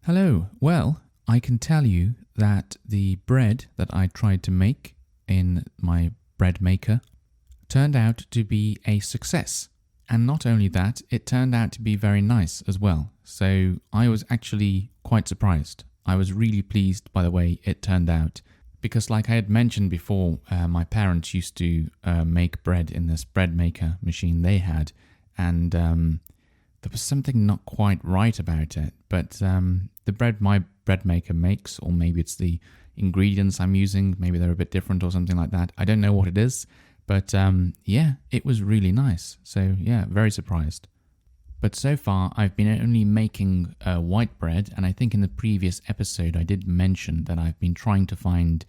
Hello. Well, I can tell you that the bread that I tried to make in my bread maker turned out to be a success. And not only that, it turned out to be very nice as well. So I was actually quite surprised. I was really pleased by the way it turned out. Because, like I had mentioned before, my parents used to make bread in this bread maker machine they had. And there was something not quite right about it. But the bread my bread maker makes, or maybe it's the ingredients I'm using, maybe they're a bit different or something like that. I don't know what it is. But yeah, it was really nice. So yeah, very surprised. But so far, I've been only making white bread, and I think in the previous episode I did mention that I've been trying to find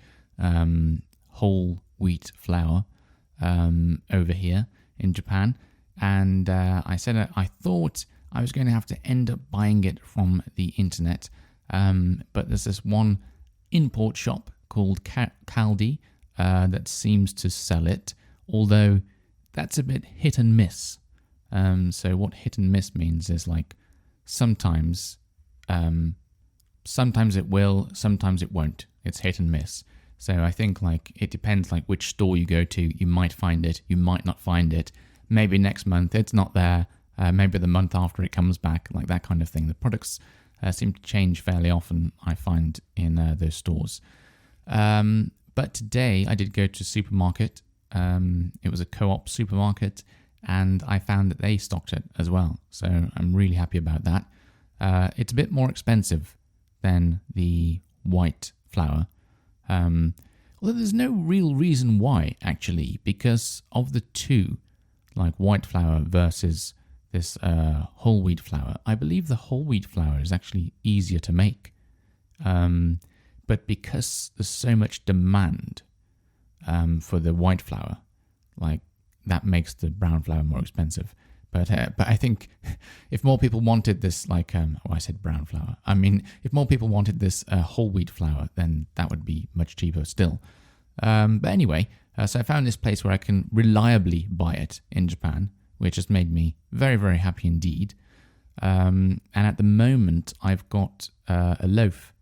whole wheat flour over here in Japan, and I said I thought I was going to have to end up buying it from the internet, but there's this one import shop called Caldi that seems to sell it, although that's a bit hit and miss. So what hit and miss means is like sometimes it will, sometimes it won't. It's hit and miss. So I think like it depends like which store you go to. You might find it, you might not find it. Maybe next month it's not there. Maybe the month after it comes back, like that kind of thing. The products seem to change fairly often, I find, in those stores. But today I did go to a supermarket. It was a co-op supermarket. And I found that they stocked it as well. So I'm really happy about that. It's a bit more expensive than the white flour. Although there's no real reason why, actually, because of the two, like white flour versus this whole wheat flour. I believe the whole wheat flour is actually easier to make. But because there's so much demand for the white flour, like, that makes the brown flour more expensive. But I think if more people wanted this, like, I said brown flour. I mean, if more people wanted this whole wheat flour, then that would be much cheaper still. But anyway, so I found this place where I can reliably buy it in Japan, which has made me very, very happy indeed. And at the moment, I've got a loaf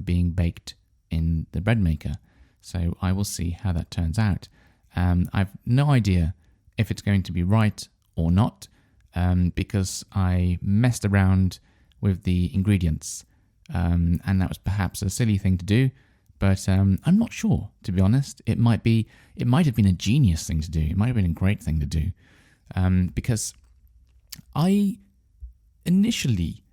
being baked in the bread maker. So I will see how that turns out. I've no idea if it's going to be right or not, because I messed around with the ingredients, and that was perhaps a silly thing to do, but I'm not sure, to be honest. It might have been a genius thing to do. It might have been a great thing to do, because I initially,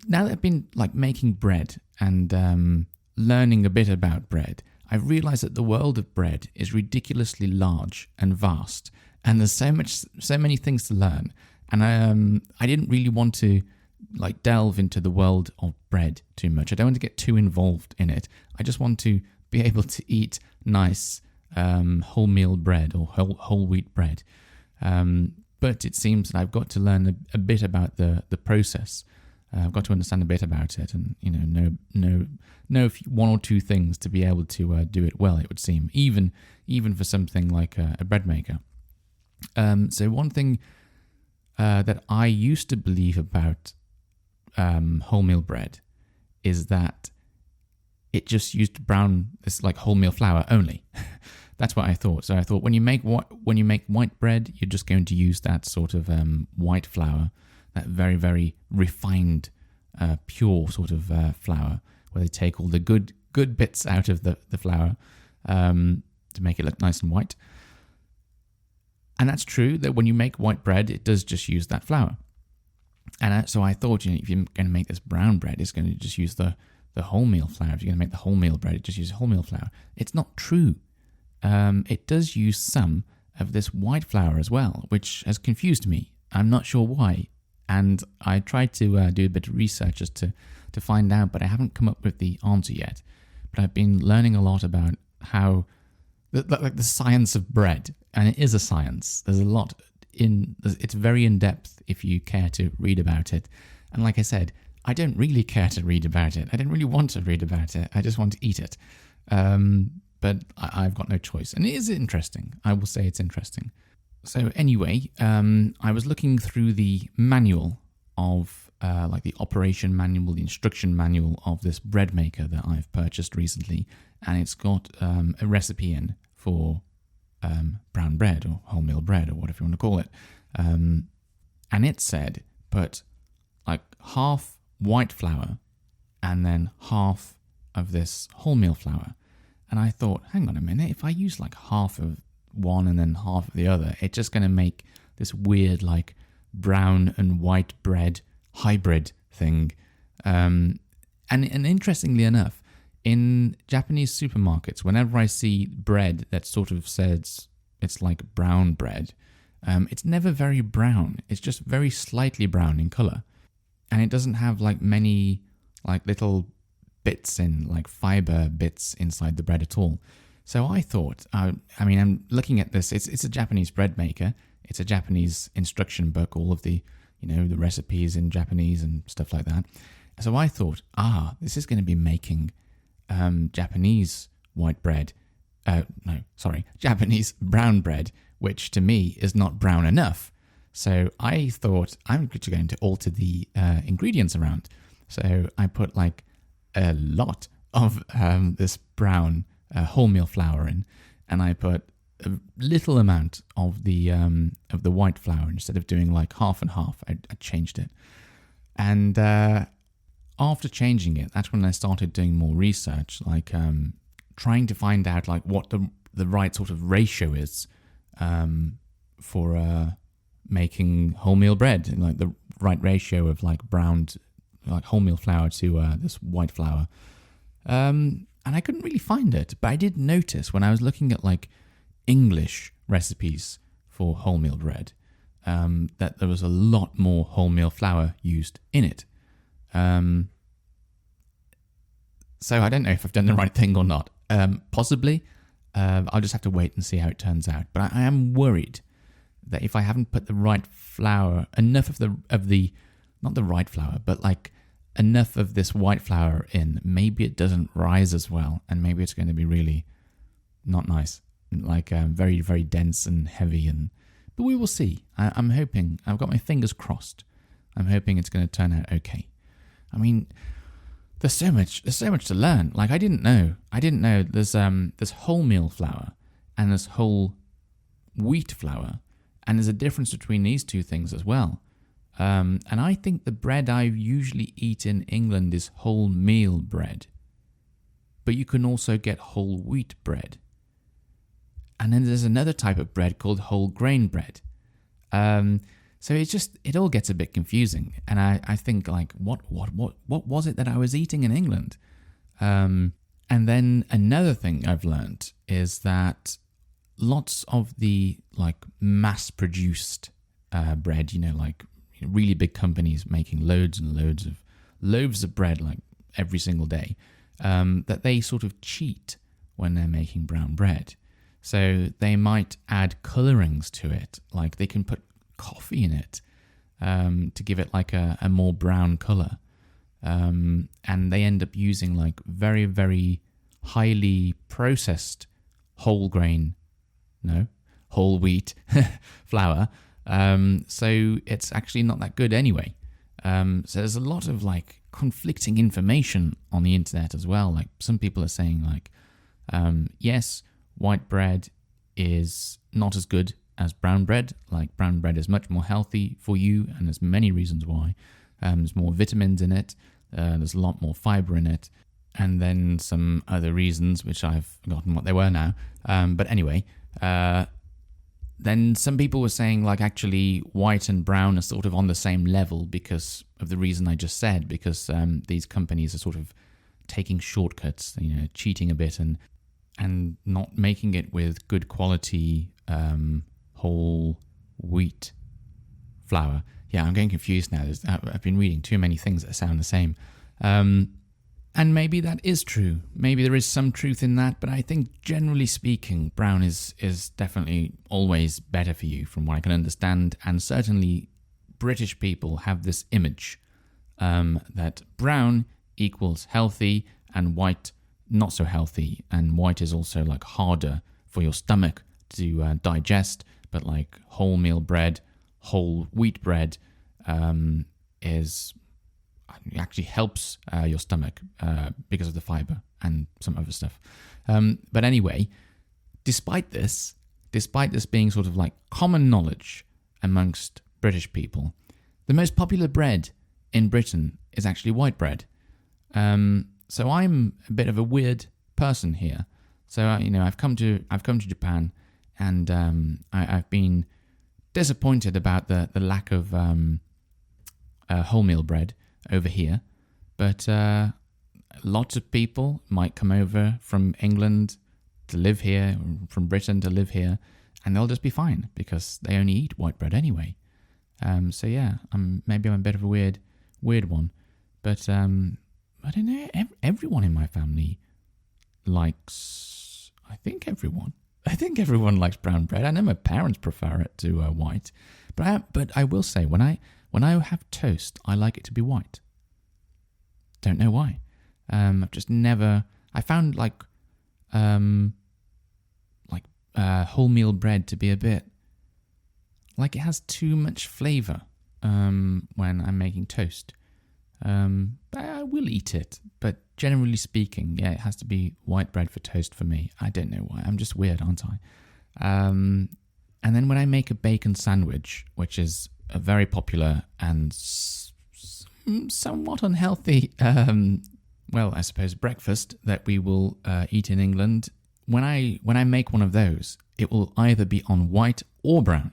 now that I've been like making bread and learning a bit about bread, I've realized that the world of bread is ridiculously large and vast, and there's so many things to learn. And I didn't really want to like delve into the world of bread too much. I don't want to get too involved in it. I just want to be able to eat nice wholemeal bread or whole wheat bread. But it seems that I've got to learn a bit about the process. I've got to understand a bit about it, and know one or two things to be able to do it well. It would seem, even for something like a bread maker. So one thing that I used to believe about wholemeal bread is that it just used this like wholemeal flour only. That's what I thought. So I thought when you make white bread, you're just going to use that sort of white flour, that very, very refined, pure sort of flour, where they take all the good bits out of the flour to make it look nice and white. And that's true that when you make white bread, it does just use that flour. And so I thought, if you're going to make this brown bread, it's going to just use the wholemeal flour. If you're going to make the wholemeal bread, it just uses wholemeal flour. It's not true. It does use some of this white flour as well, which has confused me. I'm not sure why. And I tried to do a bit of research just to find out, but I haven't come up with the answer yet. But I've been learning a lot about how, like the science of bread, and it is a science. There's a lot it's very in-depth if you care to read about it. And like I said, I don't really care to read about it. I don't really want to read about it. I just want to eat it. But I've got no choice. And it is interesting. I will say it's interesting. So anyway, I was looking through the manual of like the operation manual, the instruction manual of this bread maker that I've purchased recently, and it's got a recipe in for brown bread or wholemeal bread or whatever you want to call it. And it said put like half white flour and then half of this wholemeal flour. And I thought, hang on a minute, if I use like half of one and then half of the other, it's just going to make this weird like brown and white bread hybrid thing. And interestingly enough, in Japanese supermarkets, whenever I see bread that sort of says it's like brown bread, it's never very brown. It's just very slightly brown in color. And it doesn't have like many like little bits in, like fiber bits inside the bread at all. So I thought, I'm looking at this, it's a Japanese bread maker. It's a Japanese instruction book, all of the, the recipes in Japanese and stuff like that. So I thought, this is going to be making Japanese white bread. Japanese brown bread, which to me is not brown enough. So I thought I'm going to alter the ingredients around. So I put like a lot of this brown wholemeal flour in, and I put a little amount of the white flour. Instead of doing like half and half, I changed it. And after changing it, that's when I started doing more research, like trying to find out like what the right sort of ratio is for making wholemeal bread, like the right ratio of like browned, like wholemeal flour to this white flour. And I couldn't really find it, but I did notice when I was looking at like English recipes for wholemeal bread that there was a lot more wholemeal flour used in it. So I don't know if I've done the right thing or not. Possibly. I'll just have to wait and see how it turns out. But I am worried that if I haven't put the right flour, enough of the not the right flour, but like enough of this white flour in, maybe it doesn't rise as well, and maybe it's going to be really not nice, like very, very dense and heavy. But we will see. I'm hoping. I've got my fingers crossed. I'm hoping it's going to turn out okay. I mean, there's so much to learn. Like I didn't know there's wholemeal flour and there's whole wheat flour, and there's a difference between these two things as well. And I think the bread I usually eat in England is wholemeal bread, but you can also get whole wheat bread. And then there's another type of bread called whole grain bread. So it all gets a bit confusing. And I think like, what was it that I was eating in England? And then another thing I've learned is that lots of the like mass-produced bread, like really big companies making loads and loads of loaves of bread like every single day, that they sort of cheat when they're making brown bread. So they might add colorings to it, like they can put coffee in it to give it like a more brown color. And they end up using like very, very highly processed whole wheat flour. So it's actually not that good anyway. So there's a lot of like conflicting information on the internet as well. Like some people are saying like, yes, white bread is not as good as brown bread. Like brown bread is much more healthy for you, and there's many reasons why. There's more vitamins in it. There's a lot more fiber in it. And then some other reasons, which I've forgotten what they were now. But anyway, then some people were saying like actually white and brown are sort of on the same level because of the reason I just said, because these companies are sort of taking shortcuts, cheating a bit and not making it with good quality whole wheat flour. Yeah, I'm getting confused now. I've been reading too many things that sound the same. And maybe that is true. Maybe there is some truth in that, but I think generally speaking, brown is definitely always better for you from what I can understand. And certainly British people have this image that brown equals healthy and white not so healthy. And white is also like harder for your stomach to digest, but like wholemeal bread, whole wheat bread is it actually helps your stomach because of the fiber and some other stuff. But anyway, despite this being sort of like common knowledge amongst British people, the most popular bread in Britain is actually white bread. So I'm a bit of a weird person here. So I've come to Japan, and I've been disappointed about the lack of wholemeal bread over here. But lots of people might come over from England to live here, from Britain to live here, and they'll just be fine because they only eat white bread anyway. So yeah, maybe I'm a bit of a weird one, but I don't know. Everyone in my family likes. I think everyone likes brown bread. I know my parents prefer it to white, but I will say when I have toast, I like it to be white. Don't know why. I've just never. I found wholemeal bread to be a bit like it has too much flavour when I'm making toast. I will eat it, but generally speaking, yeah, it has to be white bread for toast for me. I don't know why. I'm just weird, aren't I? And then when I make a bacon sandwich, which is a very popular and somewhat unhealthy, I suppose breakfast that we will eat in England. When I make one of those, it will either be on white or brown,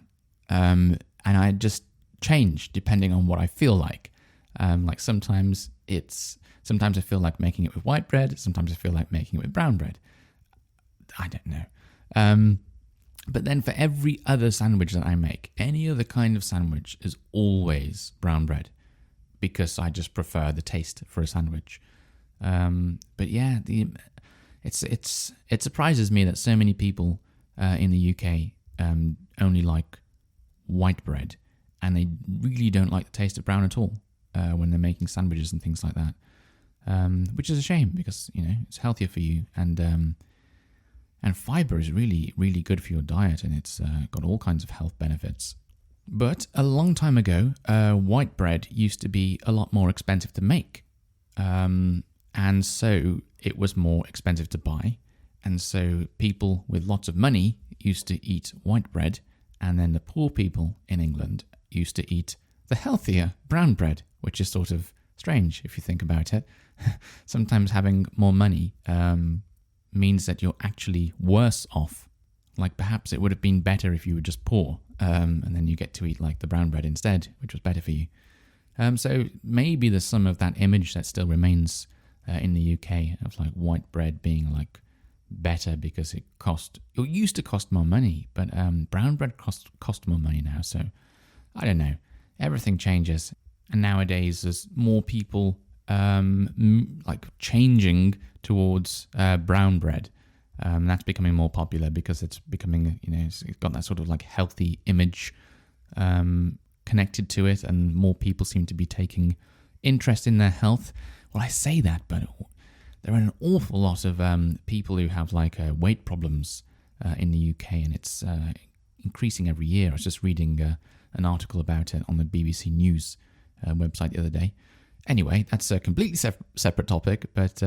and I just change depending on what I feel like. Sometimes I feel like making it with white bread. Sometimes I feel like making it with brown bread. I don't know. But then for every other sandwich that I make, any other kind of sandwich is always brown bread because I just prefer the taste for a sandwich. But yeah, it surprises me that so many people in the UK only like white bread, and they really don't like the taste of brown at all when they're making sandwiches and things like that. Which is a shame because it's healthier for you, and fiber is really, really good for your diet, and it's got all kinds of health benefits. But a long time ago, white bread used to be a lot more expensive to make, and so it was more expensive to buy, and so people with lots of money used to eat white bread, and then the poor people in England used to eat the healthier brown bread, which is sort of strange if you think about it. Sometimes having more money means that you're actually worse off. Like perhaps it would have been better if you were just poor, and then you get to eat like the brown bread instead, which was better for you. So maybe there's some of that image that still remains in the UK of like white bread being like better because it used to cost more money, but brown bread cost more money now. So I don't know. Everything changes, and nowadays there's more people changing towards brown bread. That's becoming more popular because it's becoming, it's got that sort of like healthy image connected to it, and more people seem to be taking interest in their health. Well, I say that, but there are an awful lot of people who have weight problems in the UK, and it's increasing every year. I was just reading an article about it on the BBC News website the other day. Anyway, that's a completely separate topic, but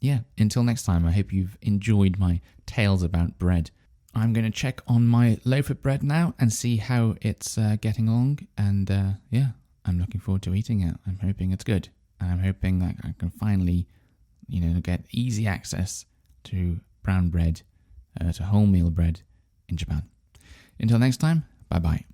yeah, until next time, I hope you've enjoyed my tales about bread. I'm going to check on my loaf of bread now and see how it's getting along, and yeah, I'm looking forward to eating it. I'm hoping it's good, and I'm hoping that I can finally, get easy access to brown bread, to wholemeal bread in Japan. Until next time, bye-bye.